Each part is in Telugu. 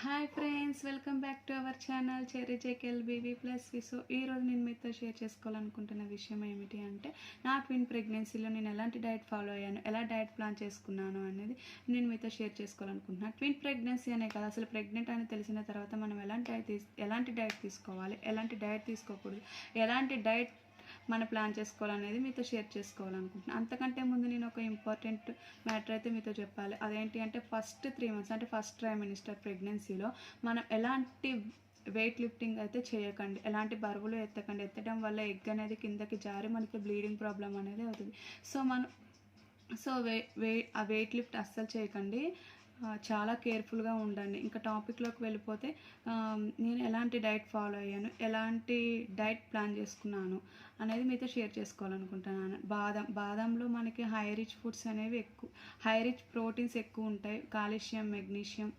Hi friends, welcome back to our channel cherry JKL baby plus V. So ఈరోజు నేను మీతో షేర్ చేసుకోవాలనుకుంటున్న విషయం ఏమిటి అంటే, నా ట్విన్ ప్రెగ్నెన్సీలో నేను ఎలాంటి డైట్ ఫాలో అయ్యాను, ఎలా డైట్ ప్లాన్ చేసుకున్నాను అనేది నేను మీతో షేర్ చేసుకోవాలనుకుంటున్నాను. ట్విన్ ప్రెగ్నెన్సీ అనే కదా, అసలు ప్రెగ్నెంట్ అని తెలిసిన తర్వాత మనం ఎలాంటి డైట్ తీసుకోవాలి, ఎలాంటి డైట్ తీసుకోకూడదు, ఎలాంటి డైట్ మన ప్లాన్ చేసుకోవాలనేది మీతో షేర్ చేసుకోవాలనుకుంటున్నాను. అంతకంటే ముందు నేను ఒక ఇంపార్టెంట్ మ్యాటర్ అయితే మీతో చెప్పాలి. అదేంటి అంటే, ఫస్ట్ 3 months అంటే ఫస్ట్ ట్రైమినిస్టర్ ప్రెగ్నెన్సీలో మనం ఎలాంటి వెయిట్ లిఫ్టింగ్ అయితే చేయకండి, ఎలాంటి బరువులు ఎత్తకండి. ఎత్తడం వల్ల ఎగ్ అనేది కిందకి జారి మనకి బ్లీడింగ్ ప్రాబ్లం అనేది అవుతుంది. సో ఆ వెయిట్ లిఫ్ట్ అస్సలు చేయకండి, చాలా కేర్ఫుల్గా ఉండండి. ఇంకా టాపిక్లోకి వెళ్ళిపోతే, నేను ఎలాంటి డైట్ ఫాలో అయ్యాను, ఎలాంటి డైట్ ప్లాన్ చేసుకున్నాను అనేది మీతో షేర్ చేసుకోవాలనుకుంటున్నాను. బాదంలో మనకి హై రిచ్ ఫుడ్స్ అనేవి ఎక్కువ, హై రిచ్ ప్రోటీన్స్ ఎక్కువ ఉంటాయి. కాల్షియం, మెగ్నీషియం,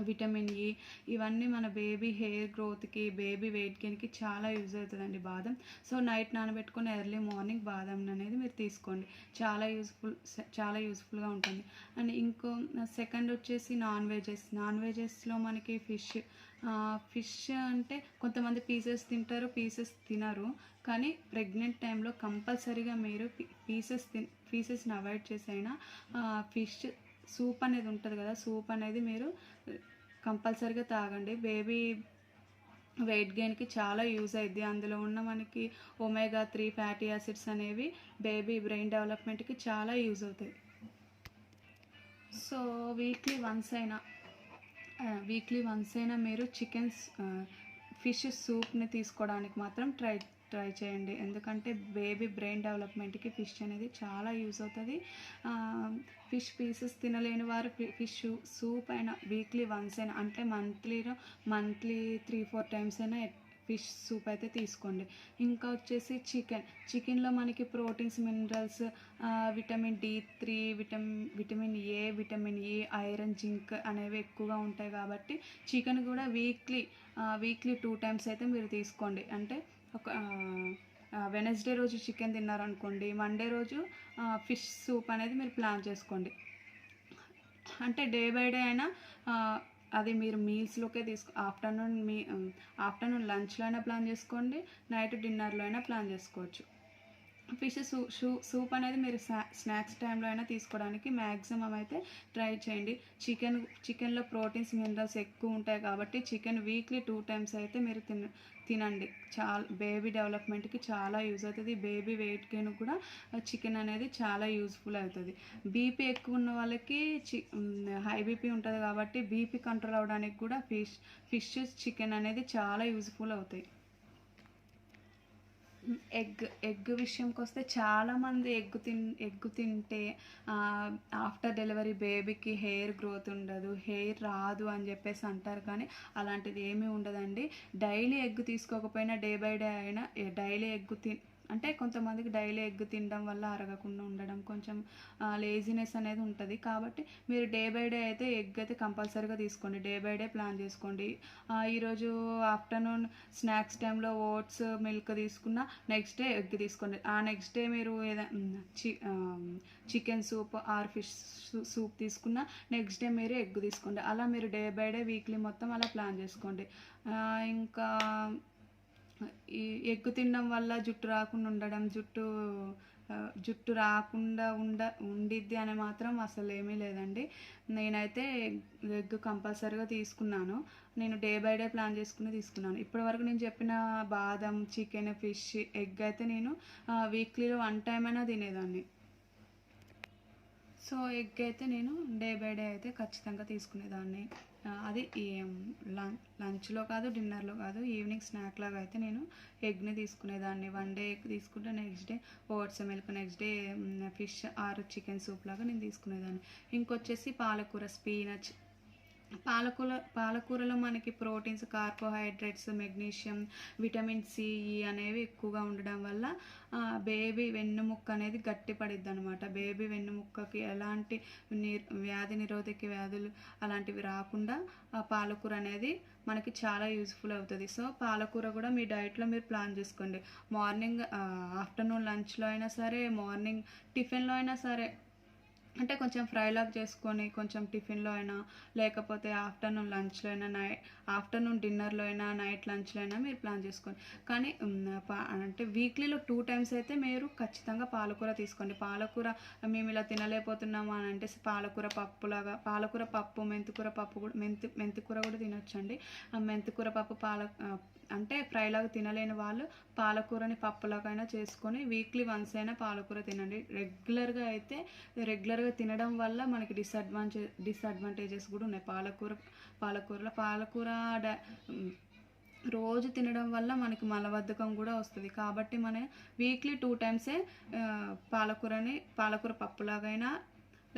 విటమిన్ ఈ, ఇవన్నీ మన బేబీ హెయిర్ గ్రోత్కి, బేబీ వెయిట్ గెయిన్కి చాలా యూజ్ అవుతుందండి బాదం. సో నైట్ నానబెట్టుకొని ఎర్లీ మార్నింగ్ బాదం అనేది మీరు తీసుకోండి, చాలా యూస్ఫుల్గా ఉంటుంది. అండ్ ఇంకో సెకండ్ వచ్చేసి నాన్ వెజెస్లో మనకి ఫిష్ అంటే కొంతమంది పీసెస్ తింటారు, పీసెస్ తినరు. కానీ ప్రెగ్నెంట్ టైంలో కంపల్సరీగా మీరు పీసెస్ని అవాయిడ్ చేసైనా ఫిష్ సూప్ అనేది ఉంటుంది కదా, సూప్ అనేది మీరు కంపల్సరీగా తాగండి. బేబీ వెయిట్ గెయిన్కి చాలా యూజ్ అయ్యిద్ది. అందులో ఉన్న మనకి omega-3 ఫ్యాటీ యాసిడ్స్ అనేవి బేబీ బ్రెయిన్ డెవలప్మెంట్కి చాలా యూజ్ అవుతాయి. సో వీక్లీ వన్స్ అయినా మీరు ఫిష్ సూప్ని తీసుకోవడానికి మాత్రం ట్రై చేయండి. ఎందుకంటే బేబీ బ్రెయిన్ డెవలప్మెంట్కి ఫిష్ అనేది చాలా యూజ్ అవుతుంది. ఫిష్ పీసెస్ తినలేని వారు ఫిష్ సూప్ అయినా వీక్లీ వన్స్ అయినా, అంటే మంత్లీ 3-4 times అయినా ఫిష్ సూప్ అయితే తీసుకోండి. ఇంకా వచ్చేసి చికెన్లో మనకి proteins, minerals, vitamin D3, vitamin A, vitamin E, iron, zinc అనేవి ఎక్కువగా ఉంటాయి. కాబట్టి చికెన్ కూడా వీక్లీ 2 times అయితే మీరు తీసుకోండి. అంటే ఒక వెనస్డే రోజు చికెన్ తిన్నారనుకోండి, మండే రోజు ఫిష్ సూప్ అనేది మీరు ప్లాన్ చేసుకోండి. అంటే డే బై డే అయినా అది మీరు మీల్స్లోకే ఆఫ్టర్నూన్ లంచ్లో అయినా ప్లాన్ చేసుకోండి, నైట్ డిన్నర్లో అయినా ప్లాన్ చేసుకోవచ్చు. ఫిష్ సూప్ అనేది మీరు స్నాక్స్ టైంలో అయినా తీసుకోవడానికి మ్యాక్సిమం అయితే ట్రై చేయండి. చికెన్లో ప్రోటీన్స్, మినరల్స్ ఎక్కువ ఉంటాయి కాబట్టి చికెన్ వీక్లీ 2 times అయితే మీరు తినండి. బేబీ డెవలప్మెంట్కి చాలా యూజ్ అవుతుంది. బేబీ వెయిట్ గెయిన్ కూడా చికెన్ అనేది చాలా యూజ్ఫుల్ అవుతుంది. బీపీ ఎక్కువ ఉన్న వాళ్ళకి హై బీపీ ఉంటుంది కాబట్టి బీపీ కంట్రోల్ అవ్వడానికి కూడా ఫిష్ చికెన్ అనేది చాలా యూజ్ఫుల్ అవుతాయి. ఎగ్ విషయంకి వస్తే, చాలామంది ఎగ్ తింటే ఆఫ్టర్ డెలివరీ బేబీకి హెయిర్ గ్రోత్ ఉండదు, హెయిర్ రాదు అని చెప్పేసి అంటారు. కానీ అలాంటిది ఏమీ ఉండదండి. డైలీ ఎగ్ తీసుకోకపోయినా డే బై డే అయినా డైలీ ఎగ్ అంటే కొంతమందికి డైలీ ఎగ్ తినడం వల్ల అరగకుండా ఉండడం, కొంచెం లేజినెస్ అనేది ఉంటుంది. కాబట్టి మీరు డే బై డే అయితే ఎగ్ అయితే కంపల్సరీగా తీసుకోండి. డే బై డే ప్లాన్ చేసుకోండి. ఈరోజు ఆఫ్టర్నూన్ స్నాక్స్ టైంలో ఓట్స్, మిల్క్ తీసుకున్న నెక్స్ట్ డే ఎగ్ తీసుకోండి. ఆ నెక్స్ట్ డే మీరు chicken soup or fish soup తీసుకున్న నెక్స్ట్ డే మీరు ఎగ్ తీసుకోండి. అలా మీరు డే బై డే వీక్లీ మొత్తం అలా ప్లాన్ చేసుకోండి. ఇంకా ఈ ఎగ్ తినడం వల్ల జుట్టు రాకుండా ఉండడం, జుట్టు రాకుండా ఉండిద్ది అని మాత్రం అసలు ఏమీ లేదండి. నేనైతే ఎగ్ కంపల్సరీగా తీసుకున్నాను. నేను డే బై డే ప్లాన్ చేసుకుని తీసుకున్నాను. ఇప్పటివరకు నేను చెప్పిన బాదం, చికెన్, ఫిష్, ఎగ్ అయితే నేను వీక్లీలో 1 time అయినా తినేదాన్ని. సో ఎగ్ అయితే నేను డే బై డే అయితే ఖచ్చితంగా తీసుకునేదాన్ని. అది లంచ్లో కాదు, డిన్నర్లో కాదు, ఈవినింగ్ స్నాక్ లాగా అయితే నేను ఎగ్ని తీసుకునేదాన్ని. 1 day ఎగ్ తీసుకుంటే next day oats, milk, next day fish or chicken soup లాగా నేను తీసుకునేదాన్ని. ఇంకొచ్చేసి పాలకూర, స్పీనచ్. పాలకూరలో మనకి proteins, carbohydrates, magnesium, vitamin C, ఈ అనేవి ఎక్కువగా ఉండడం వల్ల బేబీ వెన్నుముక్క అనేది గట్టిపడిద్ది అనమాట. బేబీ వెన్నుముక్కకి ఎలాంటి వ్యాధి నిరోధక వ్యాధులు అలాంటివి రాకుండా పాలకూర అనేది మనకి చాలా యూజ్ఫుల్ అవుతుంది. సో పాలకూర కూడా మీ డైట్లో మీరు ప్లాన్ చేసుకోండి. మార్నింగ్, ఆఫ్టర్నూన్ లంచ్లో అయినా సరే, మార్నింగ్ టిఫిన్లో అయినా సరే అంటే కొంచెం ఫ్రైలాగా చేసుకొని కొంచెం టిఫిన్లో అయినా లేకపోతే ఆఫ్టర్నూన్ లంచ్లో అయినా ఆఫ్టర్నూన్ డిన్నర్లో అయినా నైట్ లంచ్లో అయినా మీరు ప్లాన్ చేసుకోండి. కానీ అంటే వీక్లీలో 2 టైమ్స్ అయితే మీరు ఖచ్చితంగా పాలకూర తీసుకోండి. పాలకూర మేము ఇలా తినలేకపోతున్నాము అని అంటే పాలకూర పప్పులాగా, పాలకూర పప్పు, మెంతికూర పప్పు కూడా మెంతికూర కూడా తినొచ్చండి. ఆ మెంతికూర పప్పు అంటే ఫ్రైలాగా తినలేని వాళ్ళు పాలకూరని పప్పులాగైనా చేసుకొని వీక్లీ వన్స్ అయినా పాలకూర తినండి. రెగ్యులర్గా తినడం వల్ల మనకి డిసడ్వాంటేజెస్ కూడా ఉన్నాయి. పాలకూర రోజు తినడం వల్ల మనకి మలబద్ధకం కూడా వస్తుంది. కాబట్టి మనం వీక్లీ 2 టైమ్సే పాలకూర పప్పులాగైనా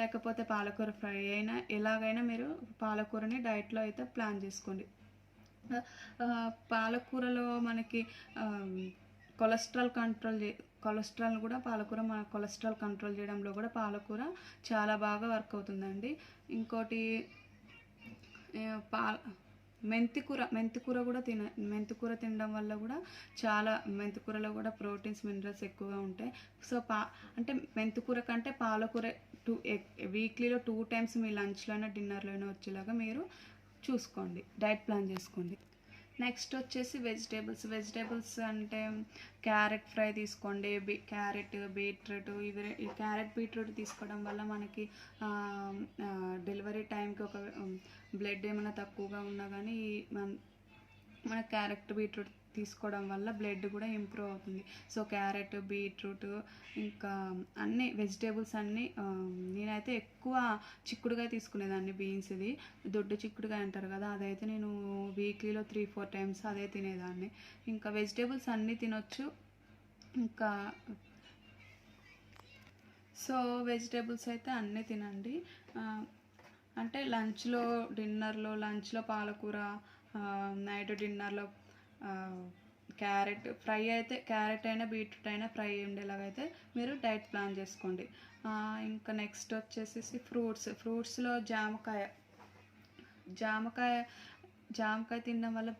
లేకపోతే పాలకూర ఫ్రై అయినా ఎలాగైనా మీరు పాలకూరని డైట్లో అయితే ప్లాన్ చేసుకోండి. పాలకూరలో మనకి కొలెస్ట్రాల్ కూడా మన కొలెస్ట్రాల్ కంట్రోల్ చేయడంలో కూడా పాలకూర చాలా బాగా వర్క్ అవుతుందండి. ఇంకోటి మెంతికూర కూడా మెంతికూర తినడం వల్ల కూడా మెంతికూరలో కూడా ప్రోటీన్స్, మినరల్స్ ఎక్కువగా ఉంటాయి. సో అంటే మెంతికూర కంటే పాలకూర వీక్లీలో 2 టైమ్స్ మీ లంచ్లో అయినా డిన్నర్లో అయినా వచ్చేలాగా మీరు చూసుకోండి, డైట్ ప్లాన్ చేసుకోండి. నెక్స్ట్ వచ్చేసి వెజిటేబుల్స్ అంటే క్యారెట్ ఫ్రై తీసుకోండి. క్యారెట్, బీట్రూట్ ఈ క్యారెట్, బీట్రూట్ తీసుకోవడం వల్ల మనకి డెలివరీ టైంకి ఒక బ్లడ్ ఏమైనా తక్కువగా ఉన్నా కానీ మన క్యారెట్, బీట్రూట్ తీసుకోవడం వల్ల బ్లడ్ కూడా ఇంప్రూవ్ అవుతుంది. సో క్యారెట్, బీట్రూట్ ఇంకా అన్ని వెజిటేబుల్స్ అన్నీ నేనైతే ఎక్కువ చిక్కుడుగా తీసుకునేదాన్ని. బీన్స్ది దొడ్డు చిక్కుడుగా అంటారు కదా, అదైతే నేను వీక్లీలో 3-4 టైమ్స్ అదే తినేదాన్ని. ఇంకా వెజిటేబుల్స్ అన్నీ తినొచ్చు. ఇంకా సో వెజిటేబుల్స్ అయితే అన్నీ తినండి. అంటే లంచ్లో పాలకూర, నైట్ డిన్నర్లో క్యారెట్ అయినా బీట్రూట్ అయినా ఫ్రై ఉండేలాగైతే మీరు డైట్ ప్లాన్ చేసుకోండి. ఇంకా నెక్స్ట్ వచ్చేసి ఫ్రూట్స్లో జామకాయ తినడం వల్ల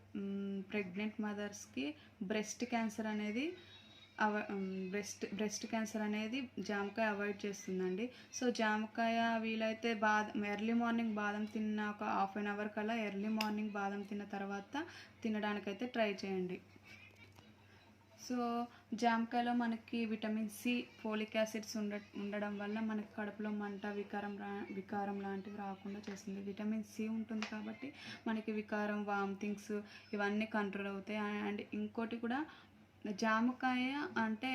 ప్రెగ్నెంట్ మదర్స్కి బ్రెస్ట్ క్యాన్సర్ అనేది జామకాయ అవాయిడ్ చేస్తుందండి. సో జామకాయ వీలైతే ఎర్లీ మార్నింగ్ బాదం తిన్న ఒక హాఫ్ అన్ అవర్ కల్లా ఎర్లీ మార్నింగ్ బాదం తిన్న తర్వాత తినడానికైతే ట్రై చేయండి. సో జామకాయలో మనకి విటమిన్ సి, ఫోలిక్ యాసిడ్స్ ఉండడం వల్ల మనకి కడుపులో మంట, వికారం లాంటివి రాకుండా చేస్తుంది. విటమిన్ సి ఉంటుంది కాబట్టి మనకి వికారం, వామిటింగ్స్ ఇవన్నీ కంట్రోల్ అవుతాయి. అండ్ ఇంకోటి కూడా జామకాయ అంటే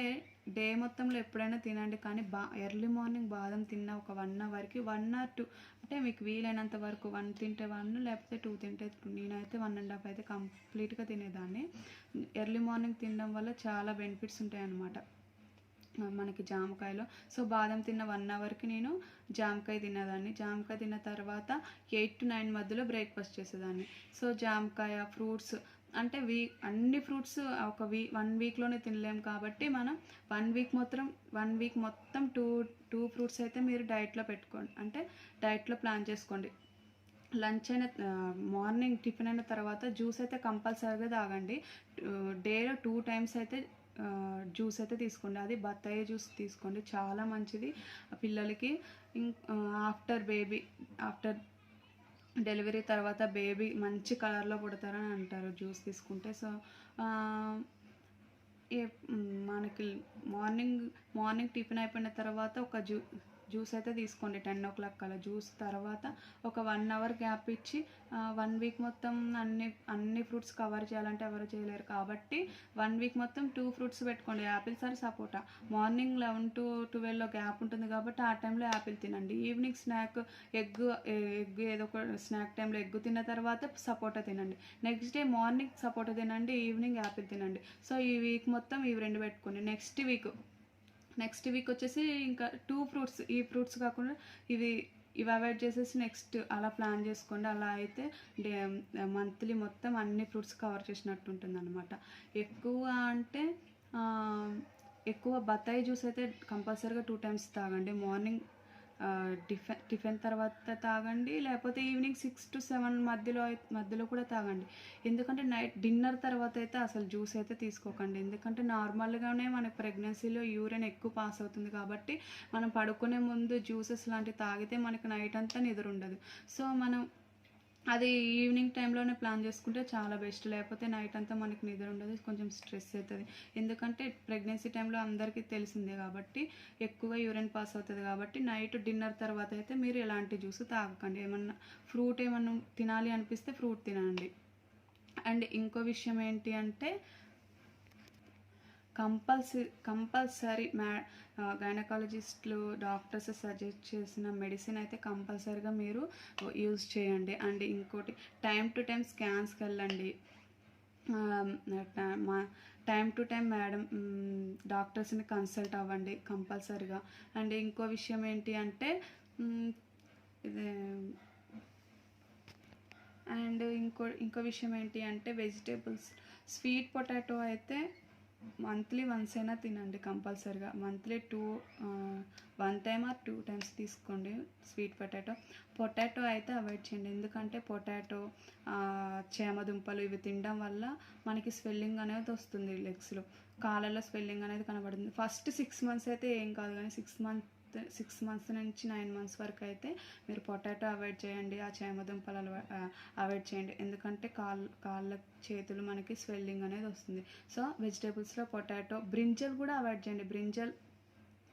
డే మొత్తంలో ఎప్పుడైనా తినండి, కానీ ఎర్లీ మార్నింగ్ బాదం తిన్న ఒక 1 అవర్కి 1 or 2 అంటే మీకు వీలైనంత వరకు 1 తింటే 1 లేకపోతే 2 తింటే 2. నేనైతే 1.5 అయితే కంప్లీట్గా తినేదాన్ని. ఎర్లీ మార్నింగ్ తినడం వల్ల చాలా బెనిఫిట్స్ ఉంటాయన్నమాట మనకి జామకాయలో. సో బాదం తిన్న 1 అవర్కి నేను జామకాయ తినేదాన్ని. జామకాయ తిన్న తర్వాత 8 to 9 మధ్యలో బ్రేక్ఫాస్ట్ చేసేదాన్ని. సో జామకాయ, ఫ్రూట్స్ అంటే అన్ని ఫ్రూట్స్ 1 వీక్లోనే తినలేము కాబట్టి మనం 1 వీక్ మొత్తం 2 ఫ్రూట్స్ అయితే మీరు డైట్లో పెట్టుకోండి, అంటే డైట్లో ప్లాన్ చేసుకోండి. లంచ్ అయిన మార్నింగ్ టిఫిన్ అయిన తర్వాత జ్యూస్ అయితే కంపల్సరీగా తాగండి. డేలో 2 టైమ్స్ అయితే జ్యూస్ అయితే తీసుకోండి. అది బత్తాయి జ్యూస్ తీసుకోండి, చాలా మంచిది పిల్లలకి. ఆఫ్టర్ డెలివరీ తర్వాత బేబీ మంచి కలర్లో పుడతారని అంటారు జ్యూస్ తీసుకుంటే. సో మనకి మార్నింగ్ టిఫిన్ అయిపోయిన తర్వాత ఒక జ్యూస్ అయితే తీసుకోండి 10 o'clock కల్లా. జ్యూస్ తర్వాత ఒక 1 అవర్ గ్యాప్ ఇచ్చి 1 వీక్ మొత్తం అన్ని ఫ్రూట్స్ కవర్ చేయాలంటే ఎవరు చేయలేరు కాబట్టి 1 వీక్ మొత్తం 2 ఫ్రూట్స్ పెట్టుకోండి, apples or sapota. Morning 11 to 12 gap ఉంటుంది కాబట్టి ఆ టైంలో యాపిల్ తినండి. ఈవినింగ్ స్నాక్ ఎగ్ ఏదో ఒక స్నాక్ టైంలో ఎగ్ తిన్న తర్వాత సపోటా తినండి. నెక్స్ట్ డే మార్నింగ్ సపోటా తినండి, ఈవినింగ్ యాపిల్ తినండి. సో ఈ వీక్ మొత్తం ఇవి 2 పెట్టుకోండి. నెక్స్ట్ వీక్ వచ్చేసి ఇంకా 2 ఫ్రూట్స్, ఈ ఫ్రూట్స్ కాకుండా ఇవి అవాయిడ్ చేసేసి నెక్స్ట్ అలా ప్లాన్ చేసుకోండి. అలా అయితే మంత్లీ మొత్తం అన్ని ఫ్రూట్స్ కవర్ చేసినట్టు ఉంటుంది అనమాట. ఎక్కువ బత్తాయి జ్యూస్ అయితే కంపల్సరీగా 2 టైమ్స్ తాగండి. మార్నింగ్ టిఫిన్ తర్వాత తాగండి, లేకపోతే ఈవినింగ్ 6 to 7 మధ్యలో కూడా తాగండి. ఎందుకంటే నైట్ డిన్నర్ తర్వాత అయితే అసలు జ్యూస్ అయితే తీసుకోకండి. ఎందుకంటే నార్మల్గానే మనకి ప్రెగ్నెన్సీలో యూరిన్ ఎక్కువ పాస్ అవుతుంది కాబట్టి మనం పడుకునే ముందు జ్యూసెస్ లాంటివి తాగితే మనకి నైట్ అంతా నిద్ర ఉండదు. సో మనం అది ఈవినింగ్ టైంలోనే ప్లాన్ చేసుకుంటే చాలా బెస్ట్. లేకపోతే నైట్ అంతా మనకి నిద్ర ఉండదు, కొంచెం స్ట్రెస్ అవుతుంది. ఎందుకంటే ప్రెగ్నెన్సీ టైంలో అందరికీ తెలిసిందే కాబట్టి ఎక్కువగా యూరిన్ పాస్ అవుతుంది కాబట్టి నైట్ డిన్నర్ తర్వాత అయితే మీరు ఎలాంటి జ్యూస్ తాగకండి. ఏమన్నా ఫ్రూట్ ఏమన్నా తినాలి అనిపిస్తే ఫ్రూట్ తినండి. అండ్ ఇంకో విషయం ఏంటి అంటే కంపల్సరీ గైనకాలజిస్టులు డాక్టర్స్ సజెస్ట్ చేసిన మెడిసిన్ అయితే కంపల్సరీగా మీరు యూజ్ చేయండి. అండ్ ఇంకోటి టైం టు టైం స్కాన్స్కి వెళ్ళండి. టైం టు టైం మేడం డాక్టర్స్ని కన్సల్ట్ అవ్వండి కంపల్సరీగా. అండ్ ఇంకో విషయం ఏంటి అంటే ఇది అండ్ ఇంకో విషయం ఏంటి అంటే వెజిటేబుల్స్, స్వీట్ పొటాటో అయితే మంత్లీ వన్స్ అయినా తినండి కంపల్సరీగా. మంత్లీ 1 time or 2 times తీసుకోండి స్వీట్ పొటాటో అయితే అవాయిడ్ చేయండి. ఎందుకంటే పొటాటో, చేమదుంపలు ఇవి తినడం వల్ల మనకి స్వెల్లింగ్ అనేది వస్తుంది, లెగ్స్లో కాళ్ళలో స్వెల్లింగ్ అనేది కనబడుతుంది. ఫస్ట్ 6 months అయితే ఏం కాదు, కానీ 6 months నుంచి 9 months వరకు అయితే మీరు పొటాటో అవాయిడ్ చేయండి, ఆ చేమదుంపలు అవాయిడ్ చేయండి. ఎందుకంటే కాళ్ళ చేతులు మనకి స్వెల్లింగ్ అనేది వస్తుంది. సో వెజిటేబుల్స్లో పొటాటో, బ్రింజల్ కూడా అవాయిడ్ చేయండి.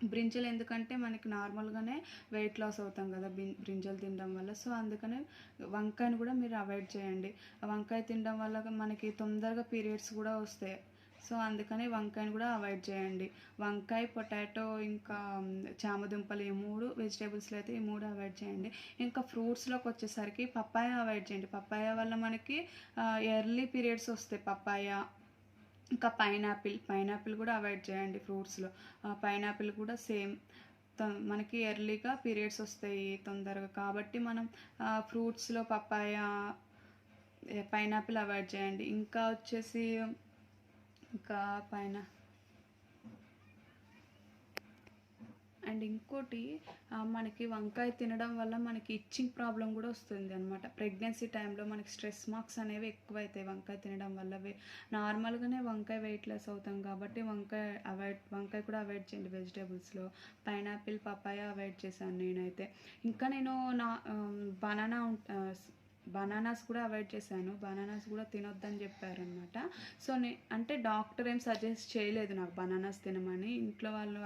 బ్రింజల్ ఎందుకంటే మనకి నార్మల్గానే వెయిట్ లాస్ అవుతాం కదా బ్రింజల్ తినడం వల్ల. సో అందుకనే వంకాయని కూడా మీరు అవాయిడ్ చేయండి. వంకాయ తినడం వల్ల మనకి తొందరగా పీరియడ్స్ కూడా వస్తాయి. సో అందుకని వంకాయని కూడా అవాయిడ్ చేయండి. వంకాయ, పొటాటో, ఇంకా చామదుంపలు, ఈ 3 వెజిటేబుల్స్లో అయితే ఈ 3 అవాయిడ్ చేయండి. ఇంకా ఫ్రూట్స్లోకి వచ్చేసరికి పప్పాయ అవాయిడ్ చేయండి. పప్పాయ వల్ల మనకి ఎర్లీ పీరియడ్స్ వస్తాయి పప్పాయ. ఇంకా పైనాపిల్ కూడా అవాయిడ్ చేయండి ఫ్రూట్స్లో. పైనాపిల్ కూడా సేమ్ మనకి ఎర్లీగా పీరియడ్స్ వస్తాయి తొందరగా కాబట్టి మనం ఫ్రూట్స్లో పప్పాయ, పైనాపిల్ అవాయిడ్ చేయండి. ఇంకా వచ్చేసి అండ్ ఇంకోటి మనకి వంకాయ తినడం వల్ల మనకి ఇచ్చింగ్ ప్రాబ్లం కూడా వస్తుంది అనమాట. ప్రెగ్నెన్సీ టైంలో మనకి స్ట్రెస్ మార్క్స్ అనేవి ఎక్కువైతాయి వంకాయ తినడం వల్ల. నార్మల్గానే వంకాయ వెయిట్ లెస్ అవుతాం కాబట్టి వంకాయ కూడా అవాయిడ్ చేయండి వెజిటేబుల్స్లో. పైనాపిల్, పపాయ అవాయిడ్ చేశాను నేనైతే. ఇంకా నేను బనానాస్ కూడా అవాయిడ్ చేశాను. బనానాస్ కూడా తినొద్దని చెప్పారనమాట. సో అంటే డాక్టర్ ఏం సజెస్ట్ చేయలేదు నాకు బనానాస్ తినమని. ఇంట్లో వాళ్ళు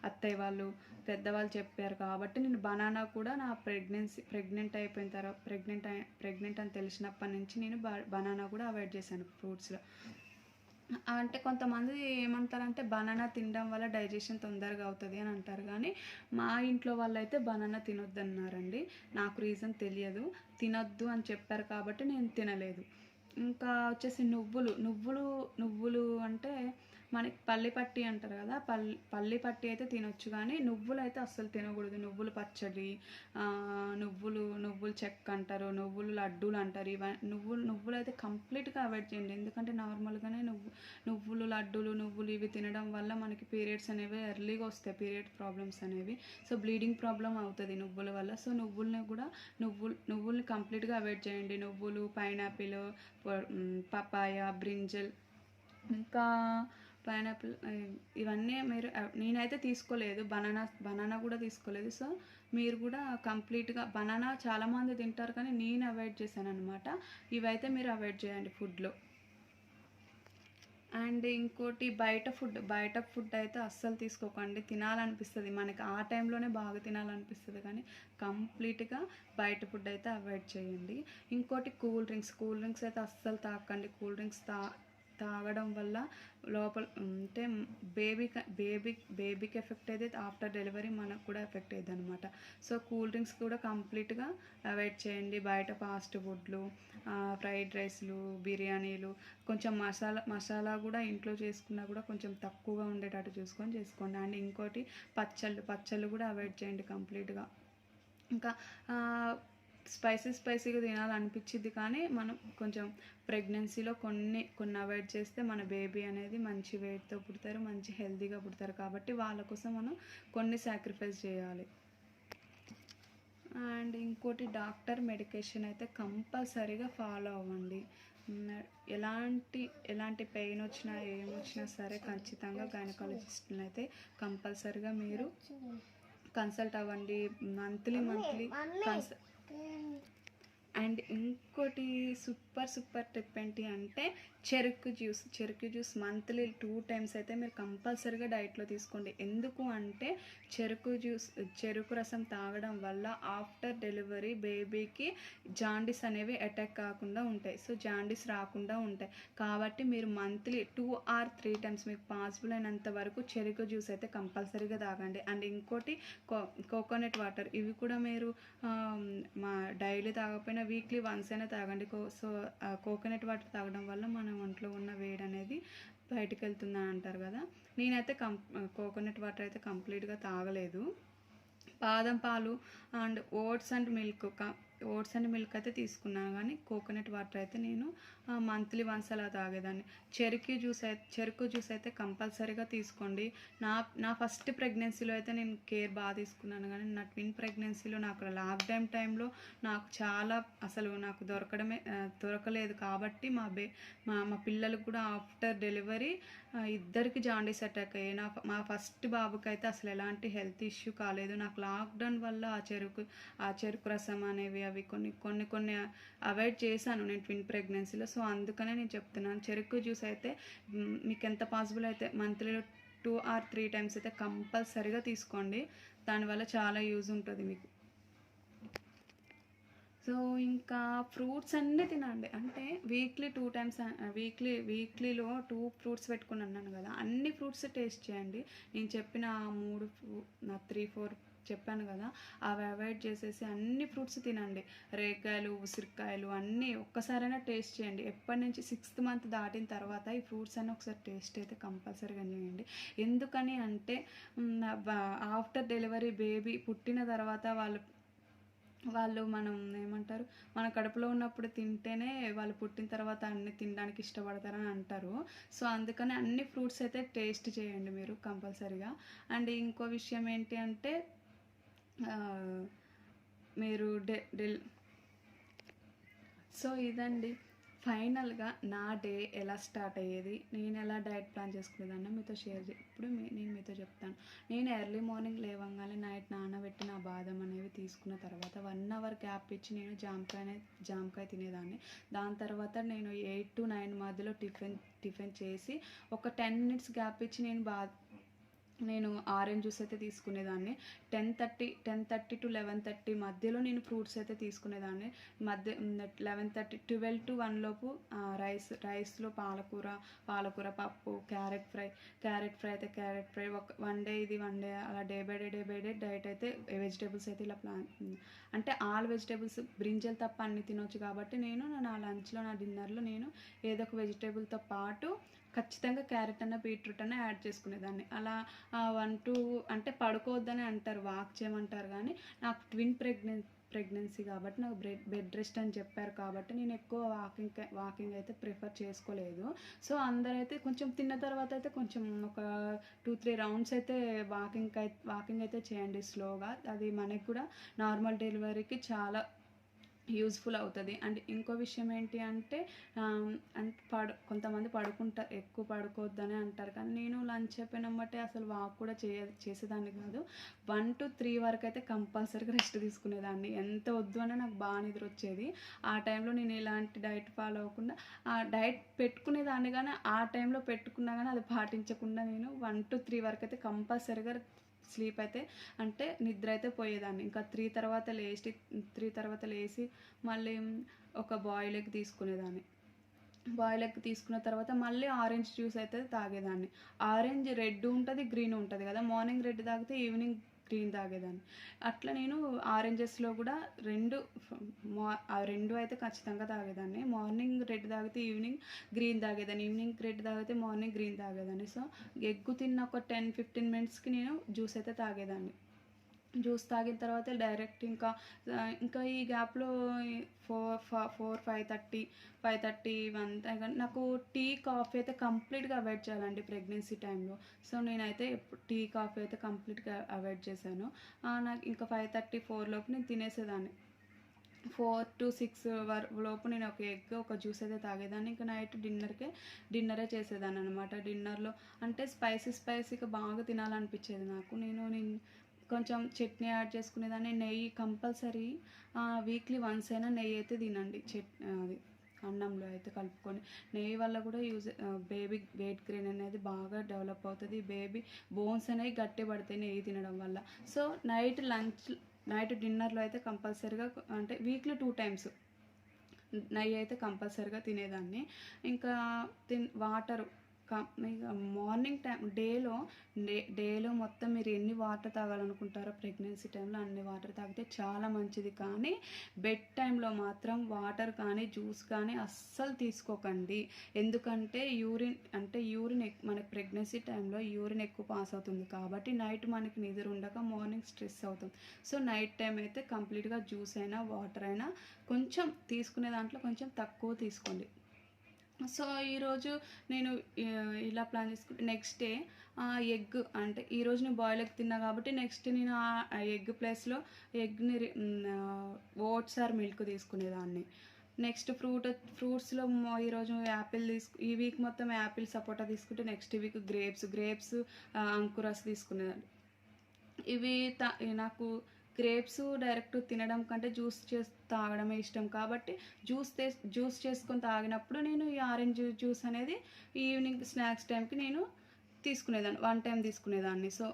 అత్తయ్య వాళ్ళు, పెద్దవాళ్ళు చెప్పారు కాబట్టి నేను బనానా కూడా నా ప్రెగ్నెంట్ అయిపోయిన తర్వాత ప్రెగ్నెంట్ అని తెలిసినప్పటి నుంచి నేను బనానా కూడా అవాయిడ్ చేశాను ఫ్రూట్స్లో. అంటే కొంతమంది ఏమంటారంటే బనానా తినడం వల్ల డైజెషన్ తొందరగా అవుతుంది అని అంటారు, కానీ మా ఇంట్లో వాళ్ళు అయితే బనానా తినొద్దు అన్నారండి. నాకు రీజన్ తెలియదు, తినొద్దు అని చెప్పారు కాబట్టి నేను తినలేదు. ఇంకా వచ్చేసి నువ్వులు అంటే మనకి పల్లి పట్టి అంటారు కదా, పల్లి పట్టి అయితే తినొచ్చు, కానీ నువ్వులు అయితే అస్సలు తినకూడదు. నువ్వులు పచ్చడి, నువ్వులు చెక్క అంటారు, నువ్వులు లడ్డూలు అంటారు. నువ్వులు అయితే కంప్లీట్గా అవాయిడ్ చేయండి. ఎందుకంటే నార్మల్గానే నువ్వులు లడ్డూలు, ఇవి తినడం వల్ల మనకి పీరియడ్స్ అనేవి ఎర్లీగా వస్తాయి, పీరియడ్ ప్రాబ్లమ్స్ అనేవి. సో బ్లీడింగ్ ప్రాబ్లం అవుతుంది నువ్వుల వల్ల. సో నువ్వుల్ని కంప్లీట్గా అవాయిడ్ చేయండి. నువ్వులు, పైనాపిల్, పపాయ, బ్రింజల్, ఇంకా పైనాపిల్, ఇవన్నీ నేనైతే తీసుకోలేదు. బనానా కూడా తీసుకోలేదు. సో మీరు కూడా కంప్లీట్గా బనానా చాలామంది తింటారు కానీ నేను అవాయిడ్ చేశాను అనమాట. ఇవైతే మీరు అవాయిడ్ చేయండి ఫుడ్లో. అండ్ ఇంకోటి బయట ఫుడ్ అయితే అస్సలు తీసుకోకండి. తినాలనిపిస్తుంది మనకి, ఆ టైంలోనే బాగా తినాలనిపిస్తుంది, కానీ కంప్లీట్గా బయట ఫుడ్ అయితే అవాయిడ్ చేయండి. ఇంకోటి కూల్ డ్రింక్స్ అయితే అస్సలు తాగకండి. కూల్ డ్రింక్స్ తాగడం వల్ల లోపల అంటే బేబీకి ఎఫెక్ట్ అయితే ఆఫ్టర్ డెలివరీ మనకు కూడా ఎఫెక్ట్ అయ్యింది అనమాట. సో కూల్ డ్రింక్స్ కూడా కంప్లీట్గా అవాయిడ్ చేయండి. బయట ఫాస్ట్ ఫుడ్లు, ఫ్రైడ్ రైస్లు, బిర్యానీలు, కొంచెం మసాలా కూడా ఇంట్లో చేసుకున్నా కూడా కొంచెం తక్కువగా ఉండేటట్టు చేసుకోండి. అండ్ ఇంకోటి పచ్చళ్ళు కూడా అవాయిడ్ చేయండి కంప్లీట్గా. ఇంకా స్పైసీగా తినాలనిపించింది, కానీ మనం కొంచెం ప్రెగ్నెన్సీలో కొన్ని అవాయిడ్ చేస్తే మన బేబీ అనేది మంచి వెయిట్తో పుడతారు, మంచి హెల్తీగా పుడతారు. కాబట్టి వాళ్ళ కోసం మనం కొన్ని సాక్రిఫైస్ చేయాలి. అండ్ ఇంకోటి డాక్టర్ మెడికేషన్ అయితే కంపల్సరీగా ఫాలో అవ్వండి. ఎలాంటి పెయిన్ వచ్చినా ఏమొచ్చినా సరే ఖచ్చితంగా గైనకాలజిస్ట్ని అయితే కంపల్సరీగా మీరు కన్సల్ట్ అవ్వండి. మంత్లీ అండ్ ఇంకోటి సూపర్ టిప్ ఏంటి అంటే చెరుకు జ్యూస్ మంత్లీ 2 టైమ్స్ అయితే మీరు కంపల్సరీగా డైట్లో తీసుకోండి. ఎందుకు అంటే చెరుకు రసం తాగడం వల్ల ఆఫ్టర్ డెలివరీ బేబీకి జాండీస్ అనేవి అటాక్ కాకుండా ఉంటాయి. సో జాండీస్ రాకుండా ఉంటాయి కాబట్టి మీరు మంత్లీ 2 or 3 టైమ్స్ మీకు పాసిబుల్ అయినంత వరకు చెరుకు జ్యూస్ అయితే కంపల్సరీగా తాగండి. అండ్ ఇంకోటి కోకోనట్ వాటర్, ఇవి కూడా మీరు మా డైలీ తాగకపోయినా వీక్లీ వన్స్ అయినా తాగండి. సో కోకోనట్ వాటర్ తాగడం వల్ల మన ఒంట్లో ఉన్న వేడి అనేది బయటకు వెళ్తుందని అంటారు కదా. నేనైతే కోకోనట్ వాటర్ అయితే కంప్లీట్గా తాగలేదు. బాదం పాలు అండ్ ఓట్స్ అండ్ మిల్క్ అయితే తీసుకున్నాను, కానీ కోకోనట్ వాటర్ అయితే నేను మంత్లీ వన్స్ అలా తాగేదాన్ని. చెరుకు జ్యూస్ అయితే కంపల్సరీగా తీసుకోండి. నా ఫస్ట్ ప్రెగ్నెన్సీలో అయితే నేను కేర్ బాగా తీసుకున్నాను, కానీ నా ట్విన్ ప్రెగ్నెన్సీలో నాకు లాక్డౌన్ టైంలో నాకు చాలా అసలు నాకు దొరకలేదు కాబట్టి మా పిల్లలకు కూడా ఆఫ్టర్ డెలివరీ ఇద్దరికి జాండీస్ అటాక్ అయ్యాయి. మా ఫస్ట్ బాబుకి అయితే అసలు ఎలాంటి హెల్త్ ఇష్యూ కాలేదు. నాకు లాక్డౌన్ వల్ల ఆ చెరుకు రసం అనేవి అవి కొన్ని అవాయిడ్ చేశాను నేను ట్విన్ ప్రెగ్నెన్సీలో. సో అందుకనే నేను చెప్తున్నాను, చెరుకు జ్యూస్ అయితే మీకు ఎంత పాసిబుల్ అయితే మంత్లీలో 2 or 3 టైమ్స్ అయితే కంపల్సరీగా తీసుకోండి. దానివల్ల చాలా యూజ్ ఉంటుంది మీకు. సో ఇంకా ఫ్రూట్స్ అన్నీ తినండి. అంటే వీక్లీ 2 టైమ్స్ వీక్లీలో 2 ఫ్రూట్స్ పెట్టుకుని అన్నాను కదా, అన్ని ఫ్రూట్స్ టేస్ట్ చేయండి. నేను చెప్పిన 3-4 చెప్పాను కదా, అవి అవాయిడ్ చేసేసి అన్ని ఫ్రూట్స్ తినండి. రేకాయలు, ఉసిరికాయలు అన్నీ ఒక్కసారైనా టేస్ట్ చేయండి. ఎప్పటి నుంచి 6th మంత్ దాటిన తర్వాత ఈ ఫ్రూట్స్ అన్నీ ఒకసారి టేస్ట్ అయితే కంపల్సరీగా చేయండి. ఎందుకని అంటే ఆఫ్టర్ డెలివరీ బేబీ పుట్టిన తర్వాత వాళ్ళు మనం ఏమంటారు, మన కడుపులో ఉన్నప్పుడు తింటేనే వాళ్ళు పుట్టిన తర్వాత అన్ని తినడానికి ఇష్టపడతారని అంటారు. సో అందుకని అన్ని ఫ్రూట్స్ అయితే టేస్ట్ చేయండి మీరు కంపల్సరీగా. అండ్ ఇంకో విషయం ఏంటి అంటే మీరు సో ఇదండి ఫైనల్గా నా డే ఎలా స్టార్ట్ అయ్యేది, నేను ఎలా డైట్ ప్లాన్ చేసుకునేదాన్ని మీతో నేను మీతో చెప్తాను. నేను ఎర్లీ మార్నింగ్ లేవగానే నైట్ నానబెట్టిన బాదం అనేవి తీసుకున్న తర్వాత 1 hour గ్యాప్ ఇచ్చి నేను జామకాయ తినేదాన్ని. దాని తర్వాత నేను 8 to 9 మధ్యలో టిఫిన్ చేసి ఒక 10 minutes గ్యాప్ ఇచ్చి నేను ఆరెంజ్ జ్యూస్ అయితే తీసుకునేదాన్ని. 10:30 to 11:30 మధ్యలో నేను ఫ్రూట్స్ అయితే తీసుకునేదాన్ని. 11:30 12 to 1 లోపు రైస్లో పాలకూర పప్పు, క్యారెట్ ఫ్రై అయితే క్యారెట్ ఫ్రై, వన్ డే అలా డే బై డే డైట్ అయితే వెజిటేబుల్స్ అయితే ఇలా అంటే ఆల్ వెజిటేబుల్స్, బ్రింజల్ తప్ప అన్ని తినొచ్చు కాబట్టి నేను నా లంచ్లో నా డిన్నర్లో నేను ఏదో ఒక వెజిటేబుల్తో పాటు ఖచ్చితంగా క్యారెట్ అన్న బీట్రూట్ అన్న యాడ్ చేసుకునేదాన్ని. అలా 1-2 అంటే పడుకోవద్దని అంటారు, వాక్ చేయమంటారు, కానీ నాకు ట్విన్ ప్రెగ్నెన్సీ కాబట్టి నాకు బెడ్ రెస్ట్ అని చెప్పారు కాబట్టి నేను ఎక్కువ వాకింగ్ అయితే ప్రిఫర్ చేసుకోలేదు. సో అందరైతే కొంచెం తిన్న తర్వాత అయితే కొంచెం ఒక 2-3 రౌండ్స్ అయితే వాకింగ్ అయితే చేయండి స్లోగా. అది మనకి కూడా నార్మల్ డెలివరీకి చాలా యూజ్ఫుల్ అవుతుంది. అండ్ ఇంకో విషయం ఏంటి అంటే కొంతమంది ఎక్కువ పడుకోవద్దని అంటారు, కానీ నేను లంచ్ అయిపోయినమ్మటే అసలు వాక్ కూడా చేసేదాన్ని కాదు. 1 to 3 వరకు అయితే కంపల్సరీగా రెస్ట్ తీసుకునేదాన్ని. ఎంత వద్దు అన్నా నాకు బాగా నిద్ర వచ్చేది. ఆ టైంలో నేను ఎలాంటి డైట్ ఫాలో అవ్వకుండా డైట్ పెట్టుకునేదాన్ని, కానీ ఆ టైంలో పెట్టుకున్నా కానీ అది పాటించకుండా నేను 1 to 3 వరకు అయితే కంపల్సరీగా స్లీప్ అయితే అంటే నిద్ర అయితే పోయేదాన్ని. ఇంకా 3 తర్వాత లేచి మళ్ళీ ఒక బాయిల్ ఎగ్ తీసుకునేదాన్ని. బాయిల్ ఎగ్ తీసుకున్న తర్వాత మళ్ళీ ఆరెంజ్ జ్యూస్ అయితే తాగేదాన్ని. ఆరెంజ్ రెడ్ ఉంటుంది, గ్రీన్ ఉంటుంది కదా, మార్నింగ్ రెడ్ తాగితే ఈవినింగ్ గ్రీన్ తాగేదాన్ని. అట్లా నేను ఆరెంజెస్లో కూడా రెండు అయితే ఖచ్చితంగా తాగేదాన్ని. మార్నింగ్ రెడ్ తాగితే ఈవినింగ్ గ్రీన్ తాగేదాన్ని, ఈవినింగ్ రెడ్ తాగితే మార్నింగ్ గ్రీన్ తాగేదాన్ని. సో ఎగ్గు తిన్న ఒక 10-15 minutesకి నేను జ్యూస్ అయితే తాగేదాన్ని. జ్యూస్ తాగిన తర్వాత డైరెక్ట్ ఇంకా ఈ గ్యాప్లో 5:30 1 నాకు టీ కాఫీ అయితే కంప్లీట్గా అవాయిడ్ చేయాలండి ప్రెగ్నెన్సీ టైంలో. సో నేనైతే టీ కాఫీ అయితే కంప్లీట్గా అవాయిడ్ చేశాను. నాకు ఇంకా 5:30 లోపు నేను తినేసేదాన్ని. 4 to 6 లోపు నేను ఒక ఎగ్ ఒక జ్యూస్ అయితే తాగేదాన్ని. ఇంకా నైట్ డిన్నరే చేసేదాన్ని అనమాట. డిన్నర్లో అంటే స్పైసీగా బాగా తినాలనిపించేది నాకు. నేను కొంచెం చట్నీ యాడ్ చేసుకునేదాన్ని. నెయ్యి కంపల్సరీ వీక్లీ వన్స్ అయినా నెయ్యి అయితే తినండి. అది అన్నంలో అయితే కలుపుకొని. నెయ్యి వల్ల కూడా బేబీ వెయిట్ గెయిన్ అనేది బాగా డెవలప్ అవుతుంది. బేబీ బోన్స్ అనేవి గట్టి పడతాయి నెయ్యి తినడం వల్ల. సో నైట్ డిన్నర్లో అయితే కంపల్సరీగా అంటే వీక్లీ 2 times నెయ్యి అయితే కంపల్సరీగా తినేదాన్ని. ఇంకా వాటరు మార్నింగ్ టైం డేలో మొత్తం మీరు ఎన్ని వాటర్ తాగాలనుకుంటారో ప్రెగ్నెన్సీ టైంలో అన్ని వాటర్ తాగితే చాలా మంచిది. కానీ బెడ్ టైంలో మాత్రం వాటర్ కానీ జ్యూస్ కానీ అస్సలు తీసుకోకండి. ఎందుకంటే యూరిన్ మనకి ప్రెగ్నెన్సీ టైంలో యూరిన్ ఎక్కువ పాస్ అవుతుంది కాబట్టి నైట్ మనకి నిద్ర ఉండక మార్నింగ్ స్ట్రెస్ అవుతుంది. సో నైట్ టైం అయితే కంప్లీట్గా జ్యూస్ అయినా వాటర్ అయినా కొంచెం తీసుకునే దాంట్లో కొంచెం తక్కువ తీసుకోండి. సో ఈరోజు నేను ఇలా ప్లాన్ చేసుకుంటే నెక్స్ట్ డే ఎగ్ అంటే ఈరోజు నేను బాయిల్ ఎగ్ తిన్నా కాబట్టి నెక్స్ట్ నేను ఆ ఎగ్ ప్లేస్లో ఎగ్ని ఓట్స్ ఆర్ మిల్క్ తీసుకునేదాన్ని. నెక్స్ట్ ఫ్రూట్స్లో ఈరోజు యాపిల్ ఈ వీక్ మొత్తం యాపిల్ సపోటా తీసుకుంటే నెక్స్ట్ వీక్ గ్రేప్స్ అంకురస్ తీసుకునేదాన్ని. ఇవి నాకు గ్రేప్స్ డైరెక్ట్ తినడం కంటే జ్యూస్ చేసి తాగడమే ఇష్టం కాబట్టి జ్యూస్ చేసుకొని తాగినప్పుడు నేను ఈ ఆరెంజ్ జ్యూస్ అనేది ఈవినింగ్ స్నాక్స్ టైంకి నేను తీసుకునేదాన్ని, 1 time తీసుకునేదాన్ని. సో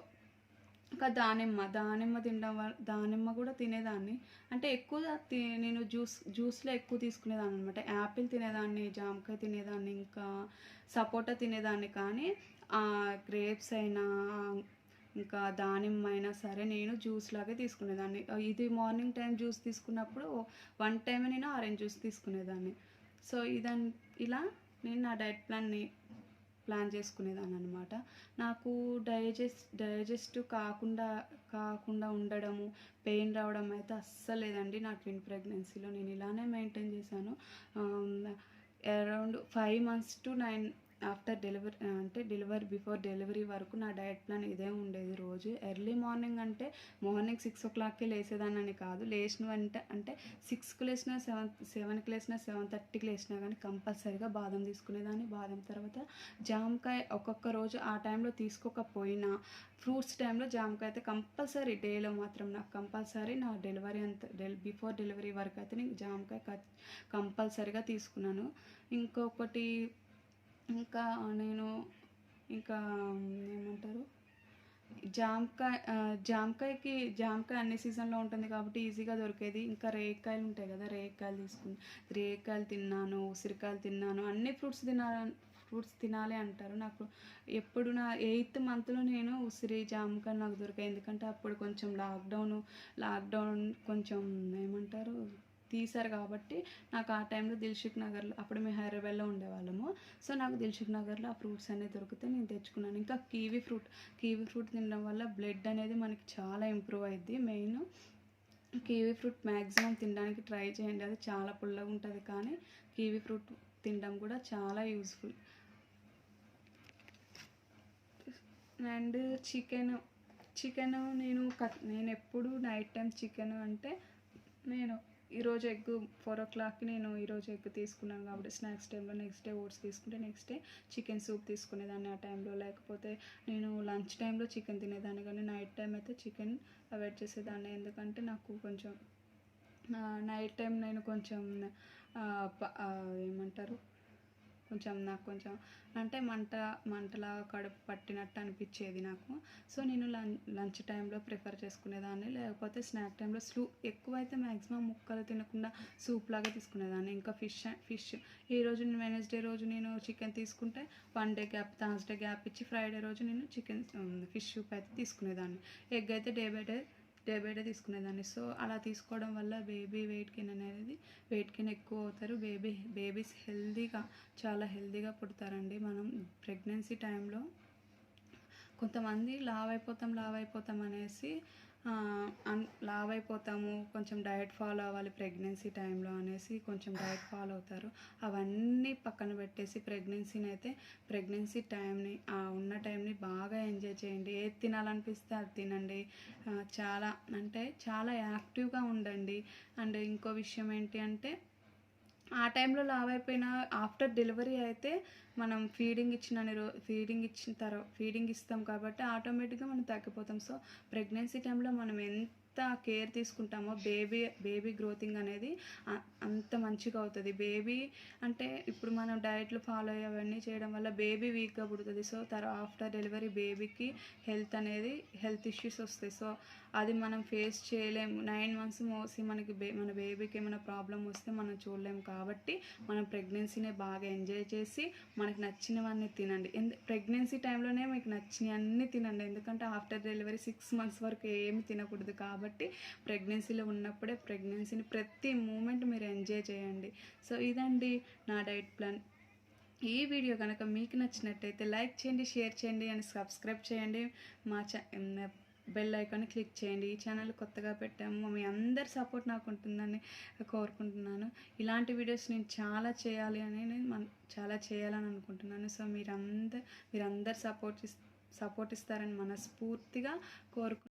ఇంకా దానిమ్మ తినడం వల్ల దానిమ్మ కూడా తినేదాన్ని. అంటే ఎక్కువ నేను జ్యూస్లో ఎక్కువ తీసుకునేదాన్ని అనమాట. యాపిల్ తినేదాన్ని, జామకాయ తినేదాన్ని, ఇంకా సపోటా తినేదాన్ని. కానీ గ్రేప్స్ అయినా ఇంకా దానిమ్మ అయినా సరే నేను జ్యూస్ లాగే తీసుకునేదాన్ని. ఇది మార్నింగ్ టైం జ్యూస్ తీసుకున్నప్పుడు 1 time నేను ఆరెంజ్ జ్యూస్ తీసుకునేదాన్ని. సో ఇలా నేను నా డైట్ ప్లాన్ చేసుకునేదాన్ని అనమాట. నాకు డైజెస్ట్ కాకుండా ఉండడము, పెయిన్ రావడం అయితే అస్సలు లేదండి. నా ట్విన్ ప్రెగ్నెన్సీలో నేను ఇలానే మెయింటైన్ చేశాను. Around 5 months to 9 after before delivery వరకు నా డైట్ ప్లాన్ ఇదే ఉండేది. రోజు ఎర్లీ మార్నింగ్ అంటే మార్నింగ్ 6 o'clockకే లేసేదాన్ని కాదు. లేచిన అంటే 6కి లేచినా 7కి లేచినా 7:30కి లేచినా కానీ కంపల్సరీగా బాదం తీసుకునేదాన్ని. బాదం తర్వాత జామకాయ ఒక్కొక్క రోజు ఆ టైంలో తీసుకోకపోయినా ఫ్రూట్స్ టైంలో జామకాయ అయితే కంపల్సరీ డేలో మాత్రం నాకు కంపల్సరీ నా బిఫోర్ డెలివరీ వరకు అయితే నేను జామకాయ కంపల్సరీగా తీసుకున్నాను. నేను ఏమంటారు జామకాయ అన్ని సీజన్లో ఉంటుంది కాబట్టి ఈజీగా దొరికేది. ఇంకా రేగికాయలు ఉంటాయి కదా, రేగికాయలు తిన్నాను, ఉసిరికాయలు తిన్నాను. అన్ని ఫ్రూట్స్ తినాలి అంటారు. నాకు ఎప్పుడు నా 8th monthలో నేను జామకాయలు నాకు దొరికాయి. ఎందుకంటే అప్పుడు కొంచెం లాక్డౌన్ కొంచెం ఏమంటారు తీశారు కాబట్టి నాకు ఆ టైంలో దిల్సుఖ్ నగర్లో, అప్పుడు మేము హైదరాబాద్లో ఉండేవాళ్ళము. సో నాకు దిల్సుఖ్ నగర్లో ఆ ఫ్రూట్స్ అనేవి దొరికితే నేను తెచ్చుకున్నాను. ఇంకా కివీ ఫ్రూట్ తినడం వల్ల బ్లడ్ అనేది మనకి చాలా ఇంప్రూవ్ అయ్యిద్ది. మెయిన్ కివీ ఫ్రూట్ మ్యాక్సిమం తినడానికి ట్రై చేయండి. అది చాలా పుల్లగా ఉంటుంది కానీ కివీ ఫ్రూట్ తినడం కూడా చాలా యూజ్ఫుల్. అండ్ చికెన్ నేను ఎప్పుడు నైట్ టైం చికెన్ అంటే నేను ఈరోజు ఎగ్ 4 o'clockకి నేను ఈరోజు ఎగ్ తీసుకున్నాను కాబట్టి స్నాక్స్ టైంలో నెక్స్ట్ డే ఓట్స్ తీసుకుంటే నెక్స్ట్ డే చికెన్ సూప్ తీసుకునేదాన్ని ఆ టైంలో. లేకపోతే నేను లంచ్ టైంలో చికెన్ తినేదాన్ని కానీ నైట్ టైం అయితే చికెన్ అవాయిడ్ చేసేదాన్ని. ఎందుకంటే నాకు కొంచెం నైట్ టైం నేను కొంచెం ఏమంటారు నాకు కొంచెం అంటే మంటలాగా కడుపు పట్టినట్టు అనిపించేది నాకు. సో నేను లంచ్ టైంలో ప్రిఫర్ చేసుకునేదాన్ని. లేకపోతే స్నాక్ టైంలో ఎక్కువైతే మ్యాక్సిమం ముక్కలు తినకుండా సూప్ లాగా తీసుకునేదాన్ని. ఇంకా ఫిష్ ఈరోజు నేను వెనస్డే రోజు నేను చికెన్ తీసుకుంటే 1 day గ్యాప్, థర్స్డే గ్యాప్ ఇచ్చి ఫ్రైడే రోజు నేను ఫిష్ సూప్ అయితే తీసుకునేదాన్ని. ఎగ్ అయితే డే బై డే తీసుకునేదాన్ని. సో అలా తీసుకోవడం వల్ల బేబీ వెయిట్ గెయిన్ ఎక్కువ అవుతారు. బేబీస్ చాలా హెల్తీగా పుడతారండి. మనం ప్రెగ్నెన్సీ టైంలో కొంతమంది లావ్ అయిపోతాం అనేసి లావ్ అయిపోతాము, కొంచెం డయట్ ఫాలో అవ్వాలి ప్రెగ్నెన్సీ టైంలో అనేసి కొంచెం డయట్ ఫాలో అవుతారు. అవన్నీ పక్కన పెట్టేసి ప్రెగ్నెన్సీ టైంని ఉన్న టైంని బాగా ఎంజాయ్ చేయండి. ఏది తినాలనిపిస్తే అది తినండి. చాలా యాక్టివ్గా ఉండండి. అండ్ ఇంకో విషయం ఏంటి అంటే ఆ టైంలో లావ్ అయిపోయిన ఆఫ్టర్ డెలివరీ అయితే మనం ఫీడింగ్ ఇస్తాం కాబట్టి ఆటోమేటిక్గా మనం తగ్గిపోతాం. సో ప్రెగ్నెన్సీ టైంలో మనం ఎంత కేర్ తీసుకుంటామో బేబీ గ్రోతింగ్ అనేది అంత మంచిగా అవుతుంది. బేబీ అంటే ఇప్పుడు మనం డైట్లు ఫాలో అయ్యి అవన్నీ చేయడం వల్ల బేబీ వీక్గా పుడుతుంది. సో ఆఫ్టర్ డెలివరీ బేబీకి హెల్త్ ఇష్యూస్ వస్తాయి. సో అది మనం ఫేస్ చేయలేము. 9 months మోసి మన బేబీకి ఏమైనా ప్రాబ్లం వస్తే మనం చూడలేము. కాబట్టి మనం ప్రెగ్నెన్సీనే బాగా ఎంజాయ్ చేసి మనకు నచ్చినవన్నీ తినండి. ప్రెగ్నెన్సీ టైంలోనే మీకు నచ్చినవన్నీ తినండి. ఎందుకంటే ఆఫ్టర్ డెలివరీ 6 months వరకు ఏమి తినకూడదు. కాబట్టి ప్రెగ్నెన్సీలో ఉన్నప్పుడే ప్రెగ్నెన్సీని ప్రతి మూమెంట్ మీరు ఎంజాయ్ చేయండి. సో ఇదండి నా డైట్ ప్లాన్. ఈ వీడియో కనుక మీకు నచ్చినట్టయితే లైక్ చేయండి, షేర్ చేయండి అండ్ సబ్స్క్రైబ్ చేయండి. మా బెల్ ఐకాన్ని క్లిక్ చేయండి. ఈ ఛానల్ కొత్తగా పెట్టాము. మీ అందరి సపోర్ట్ నాకు ఉంటుందని కోరుకుంటున్నాను. ఇలాంటి వీడియోస్ నేను చాలా చేయాలని అనుకుంటున్నాను. సో మీరందరు సపోర్ట్ ఇస్తారని మనస్ఫూర్తిగా కోరుకుంటున్నాను.